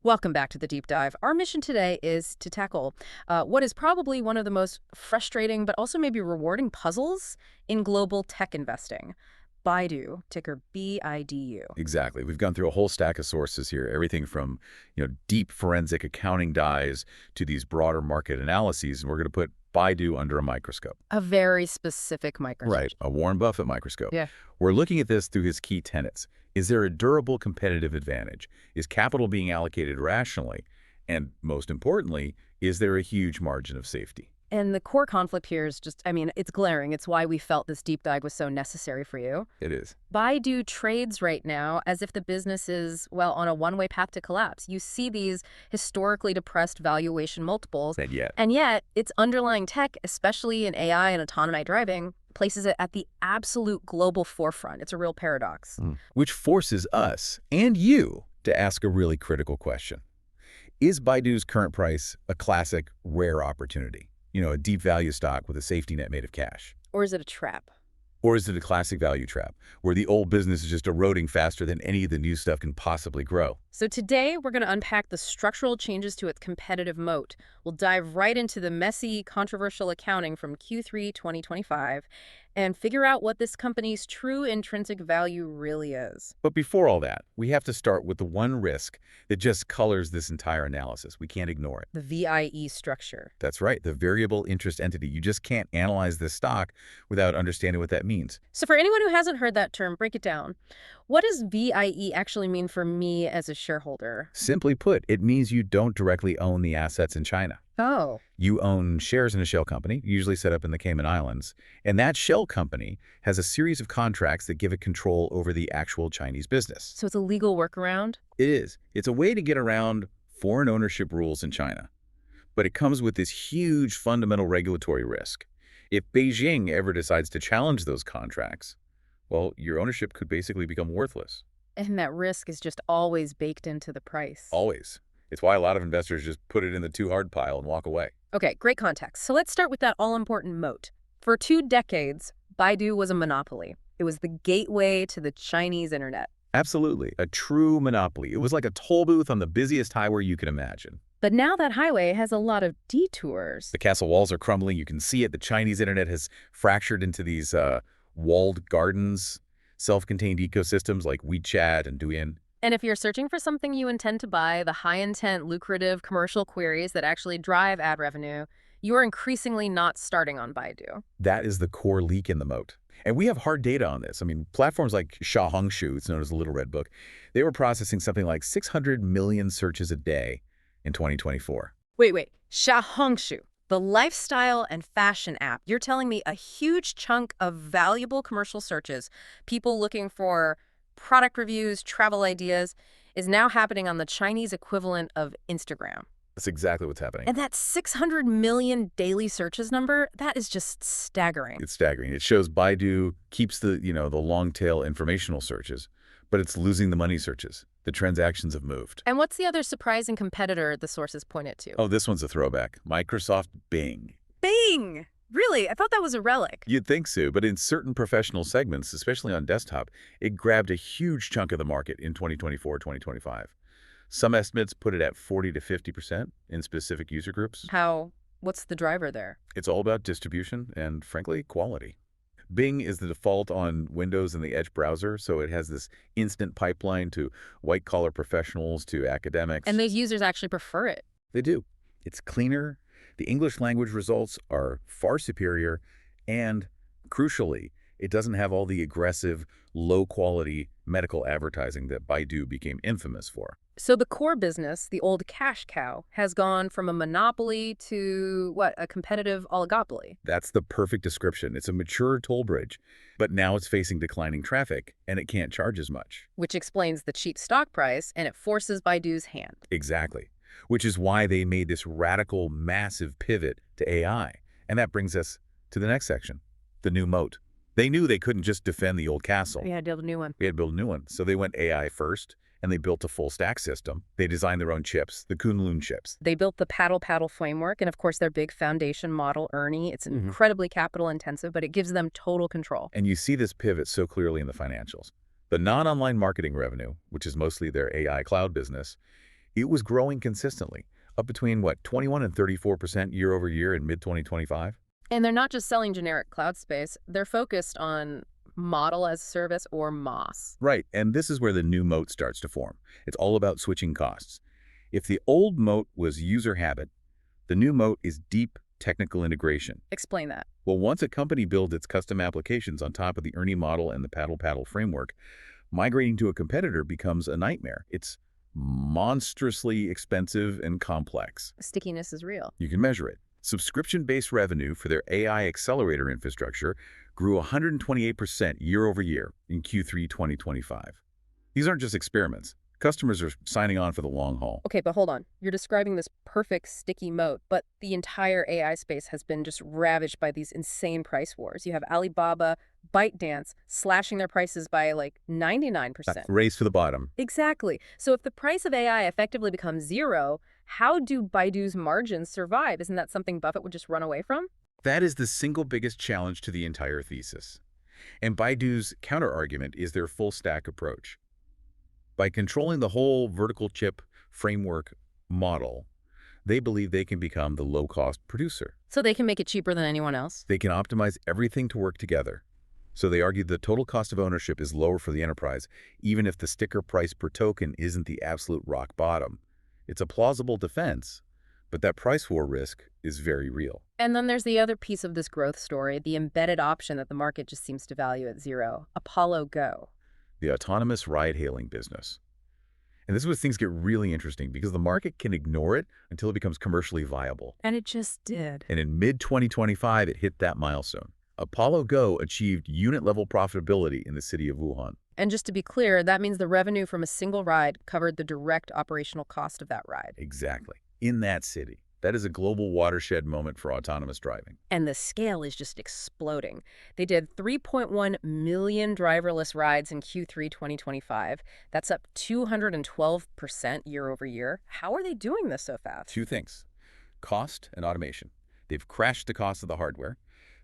Welcome back to the deep dive. Our mission today is to tackle what is probably one of the most frustrating but also maybe rewarding puzzles in global tech investing. Baidu, ticker BIDU. Exactly. We've gone through a whole stack of sources here, everything from, deep forensic accounting dives to these broader market analyses, and we're going to put Baidu under a microscope. A very specific microscope. Right, a Warren Buffett microscope. Yeah. We're looking at this through his key tenets. Is there a durable competitive advantage? Is capital being allocated rationally? And most importantly, is there a huge margin of safety? And the core conflict here is just, it's glaring. It's why we felt this deep dive was so necessary for you. It is. Baidu trades right now as if the business is, well, on a one-way path to collapse. You see these historically depressed valuation multiples. And yet, its underlying tech, especially in AI and autonomous driving, places it at the absolute global forefront. It's a real paradox. Which forces us and you to ask a really critical question. Is Baidu's current price a classic rare opportunity? A deep value stock with a safety net made of cash? Or is it a trap? Or is it a classic value trap, where the old business is just eroding faster than any of the new stuff can possibly grow? So today, we're going to unpack the structural changes to its competitive moat. We'll dive right into the messy, controversial accounting from Q3 2025 and figure out what this company's true intrinsic value really is. But before all that, we have to start with the one risk that just colors this entire analysis. We can't ignore it. The VIE structure. That's right, the variable interest entity. You just can't analyze this stock without understanding what that means. So for anyone who hasn't heard that term, break it down. What does VIE actually mean for me as a shareholder? Simply put, it means you don't directly own the assets in China. Oh. You own shares in a shell company, usually set up in the Cayman Islands, and that shell company has a series of contracts that give it control over the actual Chinese business. So it's a legal workaround? It is. It's a way to get around foreign ownership rules in China. But it comes with this huge fundamental regulatory risk. If Beijing ever decides to challenge those contracts, well, your ownership could basically become worthless. And that risk is just always baked into the price. Always. It's why a lot of investors just put it in the too hard pile and walk away. Okay, great context. So let's start with that all-important moat. For 2 decades, Baidu was a monopoly. It was the gateway to the Chinese internet. Absolutely. A true monopoly. It was like a toll booth on the busiest highway you can imagine. But now that highway has a lot of detours. The castle walls are crumbling. You can see it. The Chinese internet has fractured into these walled gardens, self-contained ecosystems like WeChat and Douyin. And if you're searching for something you intend to buy, the high-intent, lucrative commercial queries that actually drive ad revenue, you are increasingly not starting on Baidu. That is the core leak in the moat. And we have hard data on this. Platforms like Xiaohongshu, it's known as the Little Red Book, they were processing something like 600 million searches a day in 2024. Wait. Xiaohongshu, the lifestyle and fashion app. You're telling me a huge chunk of valuable commercial searches, people looking for product reviews, travel ideas, is now happening on the Chinese equivalent of Instagram. That's exactly what's happening. And that 600 million daily searches number, that is just staggering. It's staggering. It shows Baidu keeps the long tail informational searches, but it's losing the money searches. The transactions have moved. And what's the other surprising competitor the sources point it to? Oh, this one's a throwback. Microsoft Bing. Bing! Really? I thought that was a relic. You'd think so, but in certain professional segments, especially on desktop, it grabbed a huge chunk of the market in 2024-2025. Some estimates put it at 40 to 50% in specific user groups. How? What's the driver there? It's all about distribution and, frankly, quality. Bing is the default on Windows and the Edge browser, so it has this instant pipeline to white-collar professionals to academics. And those users actually prefer it. They do. It's cleaner. The English language results are far superior, and crucially, it doesn't have all the aggressive, low-quality medical advertising that Baidu became infamous for. So the core business, the old cash cow, has gone from a monopoly to, a competitive oligopoly? That's the perfect description. It's a mature toll bridge, but now it's facing declining traffic, and it can't charge as much. Which explains the cheap stock price, and it forces Baidu's hand. Exactly. Which is why they made this radical, massive pivot to AI. And that brings us to the next section, the new moat. They knew they couldn't just defend the old castle. We had to build a new one. We had to build a new one. So they went AI first, and they built a full stack system. They designed their own chips, the Kunlun chips. They built the paddle framework, and of course their big foundation model, Ernie. It's incredibly capital intensive, but it gives them total control. And you see this pivot so clearly in the financials. The non-online marketing revenue, which is mostly their AI cloud business, It was growing consistently, up between, 21 and 34% year over year in mid-2025? And they're not just selling generic cloud space. They're focused on model as a service or MOS. Right, and this is where the new moat starts to form. It's all about switching costs. If the old moat was user habit, the new moat is deep technical integration. Explain that. Well, once a company builds its custom applications on top of the Ernie model and the paddle framework, migrating to a competitor becomes a nightmare. It's monstrously expensive and complex. Stickiness is real. You can measure it. Subscription-based revenue for their AI accelerator infrastructure grew 128% year over year in Q3 2025. These aren't just experiments. Customers are signing on for the long haul. Okay, but hold on. You're describing this perfect sticky moat, but the entire AI space has been just ravaged by these insane price wars. You have Alibaba, ByteDance slashing their prices by like 99%. Race to the bottom. Exactly. So if the price of AI effectively becomes zero, how do Baidu's margins survive? Isn't that something Buffett would just run away from? That is the single biggest challenge to the entire thesis. And Baidu's counterargument is their full stack approach. By controlling the whole vertical chip framework model, they believe they can become the low-cost producer. So they can make it cheaper than anyone else? They can optimize everything to work together. So they argue the total cost of ownership is lower for the enterprise, even if the sticker price per token isn't the absolute rock bottom. It's a plausible defense, but that price war risk is very real. And then there's the other piece of this growth story, the embedded option that the market just seems to value at zero, Apollo Go. The autonomous ride-hailing business. And this is where things get really interesting because the market can ignore it until it becomes commercially viable. And it just did. And in mid-2025, it hit that milestone. Apollo Go achieved unit-level profitability in the city of Wuhan. And just to be clear, that means the revenue from a single ride covered the direct operational cost of that ride. Exactly. In that city. That is a global watershed moment for autonomous driving. And the scale is just exploding. They did 3.1 million driverless rides in Q3 2025. That's up 212% year over year. How are they doing this so fast? Two things. Cost and automation. They've crashed the cost of the hardware.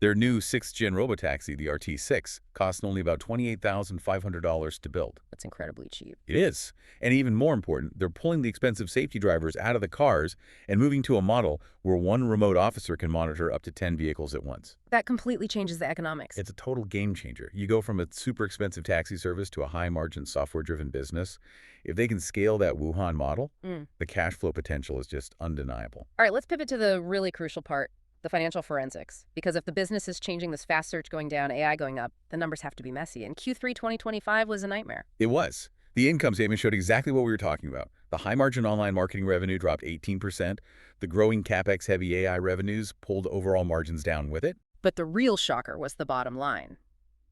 Their new 6th-gen robotaxi, the RT6, costs only about $28,500 to build. That's incredibly cheap. It is. And even more important, they're pulling the expensive safety drivers out of the cars and moving to a model where one remote officer can monitor up to 10 vehicles at once. That completely changes the economics. It's a total game changer. You go from a super expensive taxi service to a high-margin software-driven business. If they can scale that Wuhan model, the cash flow potential is just undeniable. All right, let's pivot to the really crucial part. The financial forensics. Because if the business is changing, this fast search going down, AI going up, the numbers have to be messy. And Q3 2025 was a nightmare. It was. The income statement showed exactly what we were talking about. The high-margin online marketing revenue dropped 18%. The growing CapEx-heavy AI revenues pulled overall margins down with it. But the real shocker was the bottom line.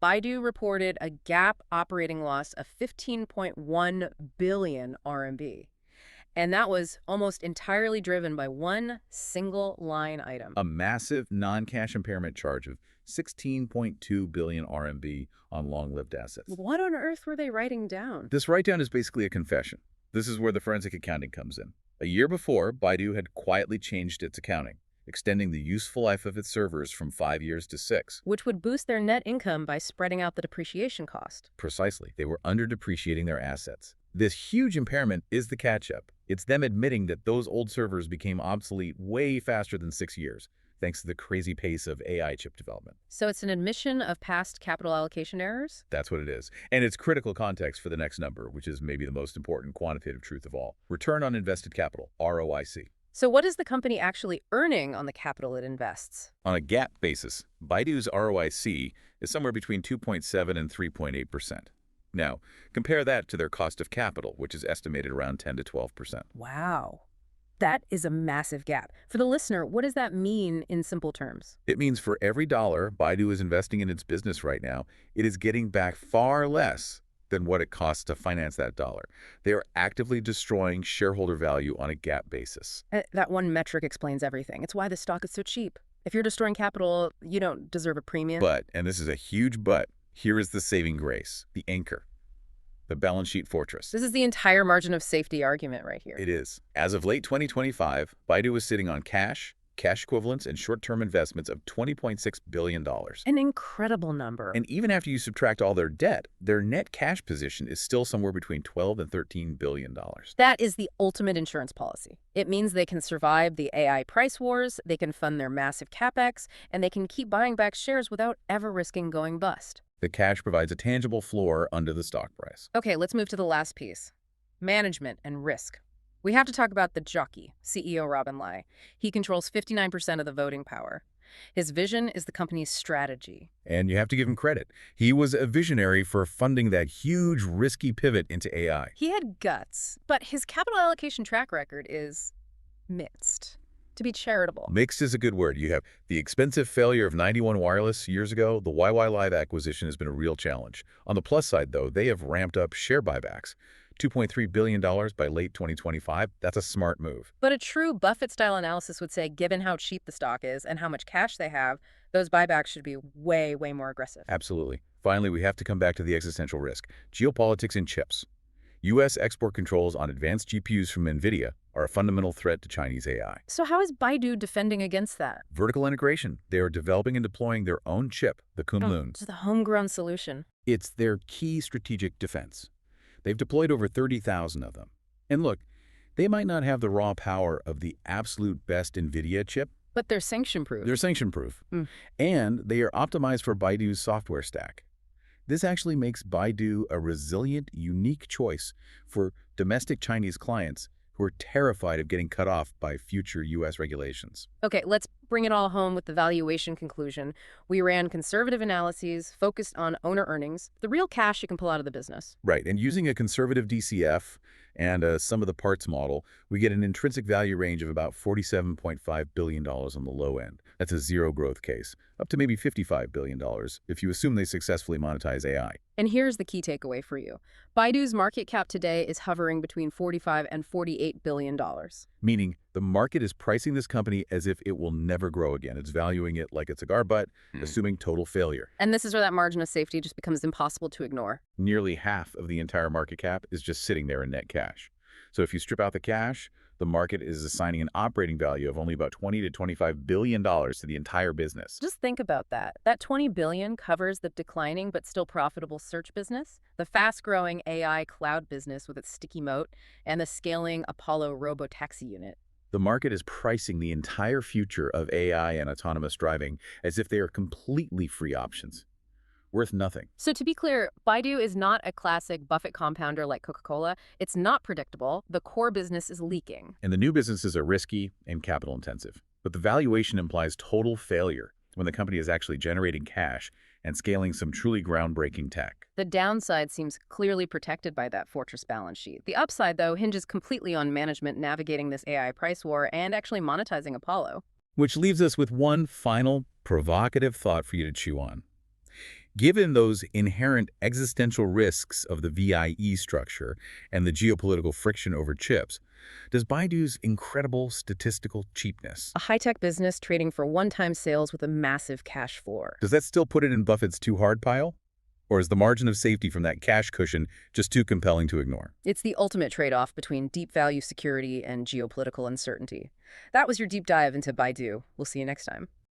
Baidu reported a GAAP operating loss of 15.1 billion RMB. And that was almost entirely driven by one single line item. A massive non-cash impairment charge of 16.2 billion RMB on long-lived assets. What on earth were they writing down? This write-down is basically a confession. This is where the forensic accounting comes in. A year before, Baidu had quietly changed its accounting, extending the useful life of its servers from 5 years to 6. Which would boost their net income by spreading out the depreciation cost. Precisely. They were under-depreciating their assets. This huge impairment is the catch-up. It's them admitting that those old servers became obsolete way faster than 6 years, thanks to the crazy pace of AI chip development. So it's an admission of past capital allocation errors? That's what it is. And it's critical context for the next number, which is maybe the most important quantitative truth of all. Return on invested capital, ROIC. So what is the company actually earning on the capital it invests? On a GAAP basis, Baidu's ROIC is somewhere between 2.7 and 3.8%. Now, compare that to their cost of capital, which is estimated around 10 to 12%. Wow. That is a massive gap. For the listener, what does that mean in simple terms? It means for every dollar Baidu is investing in its business right now, it is getting back far less than what it costs to finance that dollar. They are actively destroying shareholder value on a GAAP basis. That one metric explains everything. It's why the stock is so cheap. If you're destroying capital, you don't deserve a premium. But, and this is a huge but, here is the saving grace, the anchor, the balance sheet fortress. This is the entire margin of safety argument right here. It is. As of late 2025, Baidu is sitting on cash, cash equivalents, and short-term investments of $20.6 billion. An incredible number. And even after you subtract all their debt, their net cash position is still somewhere between $12 and $13 billion. That is the ultimate insurance policy. It means they can survive the AI price wars, they can fund their massive capex, and they can keep buying back shares without ever risking going bust. The cash provides a tangible floor under the stock price. Okay, let's move to the last piece. Management and risk. We have to talk about the jockey, CEO Robin Lai. He controls 59% of the voting power. His vision is the company's strategy. And you have to give him credit. He was a visionary for funding that huge, risky pivot into AI. He had guts, but his capital allocation track record is mixed, to be charitable. Mixed is a good word. You have the expensive failure of 91 Wireless years ago. The YY Live acquisition has been a real challenge. On the plus side, though, they have ramped up share buybacks. $2.3 billion by late 2025. That's a smart move. But a true Buffett-style analysis would say, given how cheap the stock is and how much cash they have, those buybacks should be way, way more aggressive. Absolutely. Finally, we have to come back to the existential risk. Geopolitics in chips. U.S. export controls on advanced GPUs from NVIDIA are a fundamental threat to Chinese AI. So how is Baidu defending against that? Vertical integration. They are developing and deploying their own chip, the Kunlun. It's the homegrown solution. It's their key strategic defense. They've deployed over 30,000 of them. And look, they might not have the raw power of the absolute best NVIDIA chip. But they're sanction-proof. They're sanction-proof. And they are optimized for Baidu's software stack. This actually makes Baidu a resilient, unique choice for domestic Chinese clients who are terrified of getting cut off by future U.S. regulations. Okay, let's bring it all home with the valuation conclusion. We ran conservative analyses focused on owner earnings, the real cash you can pull out of the business. Right, and using a conservative DCF and a sum of the parts model, we get an intrinsic value range of about $47.5 billion on the low end. That's a zero growth case, up to maybe $55 billion if you assume they successfully monetize AI. And here's the key takeaway for you. Baidu's market cap today is hovering between $45 and $48 billion. Meaning the market is pricing this company as if it will never grow again. It's valuing it like a cigar butt, assuming total failure. And this is where that margin of safety just becomes impossible to ignore. Nearly half of the entire market cap is just sitting there in net cash. So if you strip out the cash, the market is assigning an operating value of only about $20 to $25 billion to the entire business. Just think about that. That $20 billion covers the declining but still profitable search business, the fast-growing AI cloud business with its sticky moat, and the scaling Apollo robotaxi unit. The market is pricing the entire future of AI and autonomous driving as if they are completely free options, worth nothing. So to be clear, Baidu is not a classic Buffett compounder like Coca-Cola. It's not predictable. The core business is leaking. And the new businesses are risky and capital intensive. But the valuation implies total failure when the company is actually generating cash and scaling some truly groundbreaking tech. The downside seems clearly protected by that fortress balance sheet. The upside, though, hinges completely on management navigating this AI price war and actually monetizing Apollo. Which leaves us with one final provocative thought for you to chew on. Given those inherent existential risks of the VIE structure and the geopolitical friction over chips, does Baidu's incredible statistical cheapness, A high-tech business trading for one-time sales with a massive cash floor. does that still put it in Buffett's too hard pile? Or is the margin of safety from that cash cushion just too compelling to ignore? It's the ultimate trade-off between deep value security and geopolitical uncertainty. That was your deep dive into Baidu. We'll see you next time.